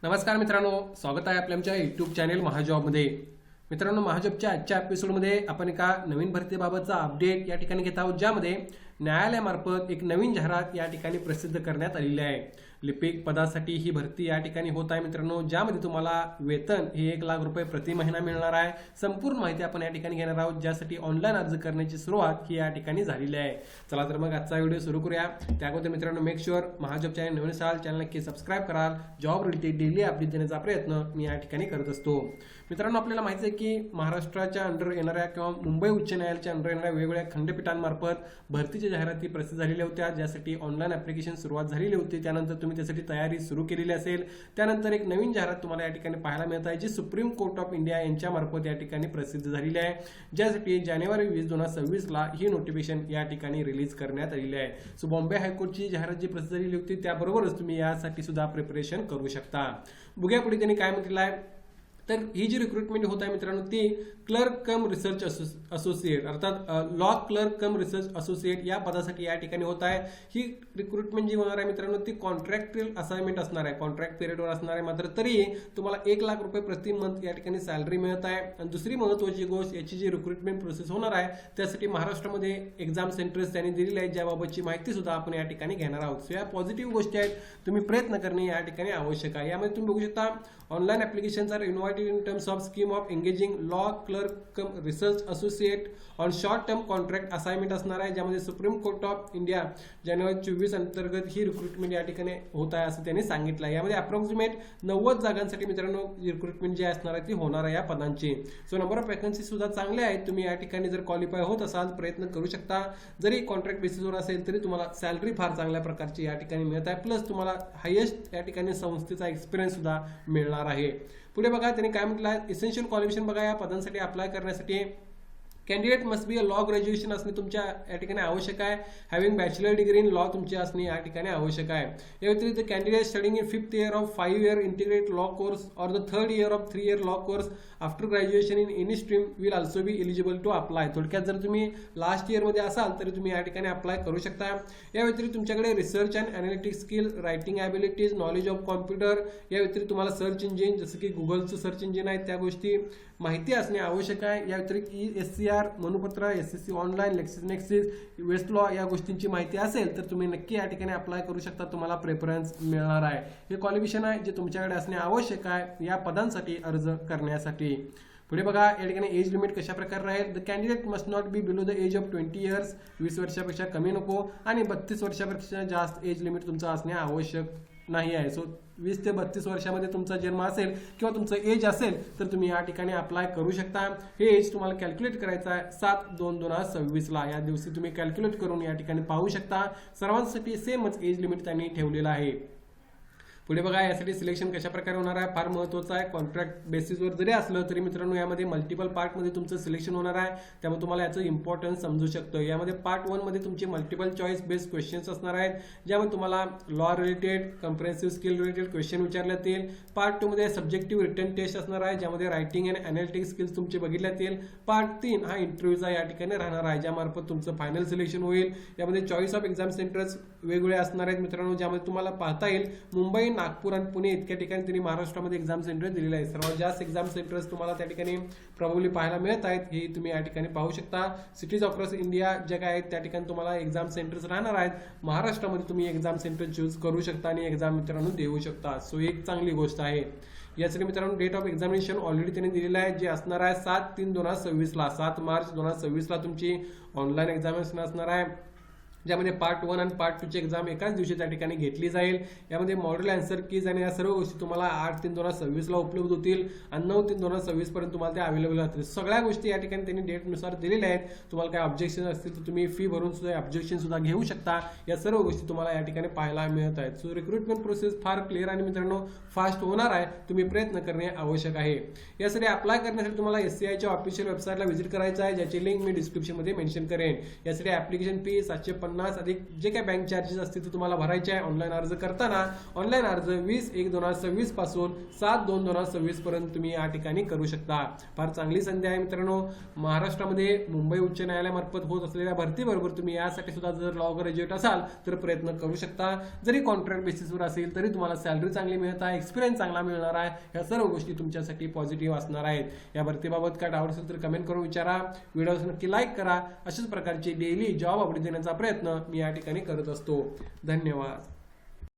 नमस्कार मित्रांनो, स्वागत आहे आपल्या आमच्या यूट्यूब चॅनेल महाजॉबमध्ये. मित्रांनो, महाजॉबच्या आजच्या एपिसोडमध्ये आपण एका नवीन भरतीबाबतचा अपडेट या ठिकाणी घेत आहोत, ज्यामध्ये न्यायालयामार्फत एक नवीन जाहिरात या ठिकाणी प्रसिद्ध करण्यात आलेली आहे. लिपिक पदासाठी ही भरती या ठिकाणी होत आहे मित्रांनो, ज्यामध्ये तुम्हाला वेतन हे 1 लाख रुपये प्रति महिना मिळणार आहे. संपूर्ण माहिती आपण या ठिकाणी घेणार आहोत, ज्यासाठी ऑनलाईन अर्ज करण्याची सुरुवात ही या ठिकाणी झालेली आहे. चला तर मग आजचा व्हिडिओ सुरू करूया. त्याअगोदर मित्रांनो, मेक शुअर महाजॉब चॅनल नवीन असाल चॅनल नक्की सबस्क्राईब कराल. जॉब रिलेटेड डेली अपडेट देण्याचा प्रयत्न मी या ठिकाणी करत असतो. मित्रांनो, आपल्याला माहिती आहे की महाराष्ट्राच्या अंडर येणाऱ्या किंवा मुंबई उच्च न्यायालयाच्या अंडर येणाऱ्या वेगवेगळ्या खंडपीठांमार्फत भरतीच्या जाहिराती प्रसिद्ध झालेल्या होत्या, ज्यासाठी ऑनलाईन ऍप्लिकेशन सुरुवात झालेली होती. त्यानंतर तुम्ही त्यासाठी तयारी सुरू केलेली असेल. त्यानंतर एक नवीन जाहिरात तुम्हाला या ठिकाणी पाहायला मिळत आहे, जी सुप्रीम कोर्ट ऑफ इंडिया यांच्या मार्फत या ठिकाणी प्रसिद्ध झालेली आहे, ज्यासाठी जानेवारी 20, 2026 ला ही नोटिफिकेशन या ठिकाणी रिलीज करण्यात आलेली आहे. सो बॉम्बे हायकोर्टची जाहिरात जी प्रसिद्ध झालेली होती, त्याबरोबरच तुम्ही यासाठी सुद्धा प्रिपरेशन करू शकता. बघूया पुढे त्यांनी काय म्हटलेलं आहे. तर ही जी रिक्रुटमेंट होत आहे मित्रांनो, ती क्लर्क कम रिसर्च असोसिएट अर्थात law clerk cum research associate या पदासाठी या ठिकाणी होत आहे. ही रिक्रुटमेंट जी होणार आहे मित्रांनो, ती कॉन्ट्रॅक्च्युअल असाइनमेंट असणार आहे, कॉन्ट्रॅक्ट पिरियडवर असणार आहे. मात्र तरी तुम्हाला 1 लाख रुपये प्रति मंथ या ठिकाणी सॅलरी मिळत आहे. आणि दुसरी महत्त्वाची गोष्ट, याची जी रिक्रुटमेंट प्रोसेस होणार आहे त्यासाठी महाराष्ट्रामध्ये एक्झाम सेंटर्स त्यांनी दिलेले आहेत, ज्याबाबतची माहिती सुद्धा आपण या ठिकाणी घेणार आहोत. सो या पॉझिटिव्ह गोष्टी आहेत, तुम्ही प्रयत्न करणे या ठिकाणी आवश्यक आहे. यामध्ये तुम्ही बघू शकता, online applications are invited in terms of scheme of engaging law clerk cum research associate on short term contract assignment असणार आहे, ज्यामध्ये सुप्रीम कोर्ट ऑफ इंडिया जानेवारी 24 अंतर्गत ही रिक्रुटमेंट या ठिकाणी होत आहे असं त्यांनी सांगितलं आहे. यामध्ये अप्रॉक्सिमेट 90 जागांसाठी मित्रांनो रिक्रुटमेंट जी असणार आहे ती होणार आहे या पदांची. सो नंबर ऑफ वॅकन्सी सुद्धा चांगले आहेत. तुम्ही या ठिकाणी जर क्वालिफाय होत असाल प्रयत्न करू शकता. जरी कॉन्ट्रॅक्ट बेसिसवर असेल तरी तुम्हाला सॅलरी फार चांगल्या प्रकारची या ठिकाणी मिळत आहे. प्लस तुम्हाला हायेस्ट या ठिकाणी संस्थेचा एक्सपिरियन्स सुद्धा मिळणार आहे. पुढे बघा त्यांनी काय म्हटलं आहे. इसेन्शियल क्वालिफिकेशन बघा, या पदांसाठी अप्लाय करण्यासाठी candidate must be a law graduation असणे तुमच्या या ठिकाणी आवश्यक आहे. Having bachelor degree in law तुमची असणे या ठिकाणी आवश्यक आहे. या व्यतिरिक्त candidate studying in 5th year of 5 year integrated law course or the 3rd year of 3 year law course after graduation in any stream will also be eligible to apply. थोडक्यात जर तुम्ही लास्ट इयरमध्ये असाल तरी तुम्ही या ठिकाणी अप्लाय करू शकता. या व्यतिरिक्त तुमच्याकडे research and analytics skill, writing abilities, knowledge of computer, या व्यतिरिक्त तुम्हाला सर्च इंजिन जसं की गुगलचं सर्च इंजिन आहे त्या गोष्टी माहिती असणे आवश्यक आहे. या व्यतिरिक्त SCR, Manupatra, SSC online, Lexis, Westlaw या गोष्टींची माहिती असेल तर तुम्ही नक्की या ठिकाणी अप्लाय करू शकता. तुम्हाला प्रेफरन्स मिळणार आहे. हे क्वालिफिकेशन आहे जे तुमच्याकडे असणे आवश्यक आहे या पदांसाठी अर्ज करण्यासाठी. पुढे बघा, या ठिकाणी एज लिमिट कशा प्रकारे राहील. The candidate must not be below the age of 20 years, 20 वर्षापेक्षा कमी नको, आणि 32 वर्षापेक्षा जास्त एज लिमिट तुमचं असणे आवश्यक नाही आहे. सो 20 ते 32 वर्षामध्ये तुमचा जन्म असेल किंवा तुमचं एज असेल तर तुम्ही या ठिकाणी अप्लाय करू शकता. हे एज तुम्हाला कॅल्क्युलेट करायचं आहे 7/2/2026 ला. या दिवशी तुम्ही कॅल्क्युलेट करून या ठिकाणी पाहू शकता. सर्वांसाठी सेमच एज लिमिट त्यांनी ठेवलेलं आहे. पुढे बघा, यासाठी सिलेक्शन कशा प्रकारे होणार आहे, फार महत्त्वाचं आहे. कॉन्ट्रॅक्ट बेसिसवर जरी असलं तरी मित्रांनो यामध्ये मल्टिपल पार्टमध्ये तुमचं सिलेक्शन होणार आहे, त्यामुळे तुम्हाला याचं इम्पॉर्टन्स समजू शकतं. यामध्ये पार्ट 1 मध्ये तुमचे मल्टिपल चॉईस बेस्ड क्वेश्चन्स असणार आहेत, ज्यामध्ये तुम्हाला law related, comprehensive skill related question विचारले जातील. पार्ट 2 मध्ये सब्जेक्टिव्ह रिटन टेस्ट असणार आहे, ज्यामध्ये रायटिंग अँड अनालिटिक्स स्किल्स तुमचे बघितले जातील. पार्ट 3 हा इंटरव्ह्यूचा या ठिकाणी राहणार आहे, ज्यामार्फत तुमचं फायनल सिलेक्शन होईल. यामध्ये चॉईस ऑफ एक्झाम सेंटर्स वेगवेगळे असणार आहेत मित्रांनो, ज्यामध्ये तुम्हाला पाहता येईल मुंबई, नागपूर आणि पुणे इतक्या ठिकाणी त्यांनी महाराष्ट्रामध्ये एक्झाम सेंटर दिलेले आहेत. सर्वात जास्त एक्झाम सेंटर्स तुम्हाला त्या ठिकाणी प्रॉब्ली पाहायला मिळत आहेत, हे तुम्ही या ठिकाणी पाहू शकता. सिटीज अक्रॉस इंडिया ज्या काय आहेत त्या ठिकाणी तुम्हाला एक्झाम सेंटर्स राहणार आहेत. महाराष्ट्रामध्ये तुम्ही एक्झाम सेंटर चूज करू शकता आणि एक्झाम मित्रांनो देऊ शकता. सो एक चांगली गोष्ट आहे. यासाठी मित्रांनो डेट ऑफ एक्झामिनेशन ऑलरेडी त्यांनी दिलेलं आहे, जे असणार आहे 7/3/2026 ला. 7 मार्च 2026 ला तुमची ऑनलाईन एक्झामिनेशन असणार आहे, ज्यामध्ये पार्ट 1 आणि पार्ट 2 ची एक्झाम एकाच दिवशी त्या ठिकाणी घेतली जाईल. यामध्ये मॉडेल आन्सर कीज आणि या सर्व गोष्टी तुम्हाला 8/3/2026 ला उपलब्ध होतील आणि 9/3/2026 पर्यंत तुम्हाला ते अवेलेबल राहतील. सगळ्या गोष्टी या ठिकाणी त्यांनी डेटनुसार दिलेल्या आहेत. तुम्हाला काय ऑब्जेक्शन असतील तर तुम्ही फी भरून सुद्धा ऑब्जेक्शन सुद्धा घेऊ शकता. या सर्व गोष्टी तुम्हाला या ठिकाणी पाहायला मिळत आहेत. सो रिक्रुटमेंट प्रोसेस फार क्लिअर आणि मित्रांनो फास्ट होणार आहे. तुम्ही प्रयत्न करणे आवश्यक आहे. यासाठी अप्लाय करण्यासाठी तुम्हाला SCIच्या ऑफिशियल वेबसाईटला व्हिजिट करायचं आहे, ज्याची लिंक मी डिस्क्रिप्शनमध्ये मेन्शन करेन. यासाठी ऍप्लिकेशन फी 750 50 अधिक जे काही बँक चार्जेस असतील ते तुम्हाला भरायचे आहे ऑनलाईन अर्ज करताना. ऑनलाईन अर्ज 20/1/2026 पासून 7/2/2026 पर्यंत तुम्ही या ठिकाणी करू शकता. फार चांगली संधी आहे मित्रांनो. महाराष्ट्रामध्ये मुंबई उच्च न्यायालयामार्फत होत असलेल्या भरतीबरोबर तुम्ही यासाठी सुद्धा जर लॉ ग्रॅज्युएट असाल तर प्रयत्न करू शकता. जरी कॉन्ट्रॅक्ट बेसिसवर असेल तरी तुम्हाला सॅलरी चांगली मिळत आहे, एक्सपिरियन्स चांगला मिळणार आहे. या सर्व गोष्टी तुमच्यासाठी पॉझिटिव्ह असणार आहेत. या भरतीबाबत काय डाऊट असेल तर कमेंट करून विचारा. व्हिडिओ नक्की लाईक करा. अशाच प्रकारचे डेली जॉब अपडेट देण्याचा प्रयत्न मी या ठिकाणी करत असतो. धन्यवाद.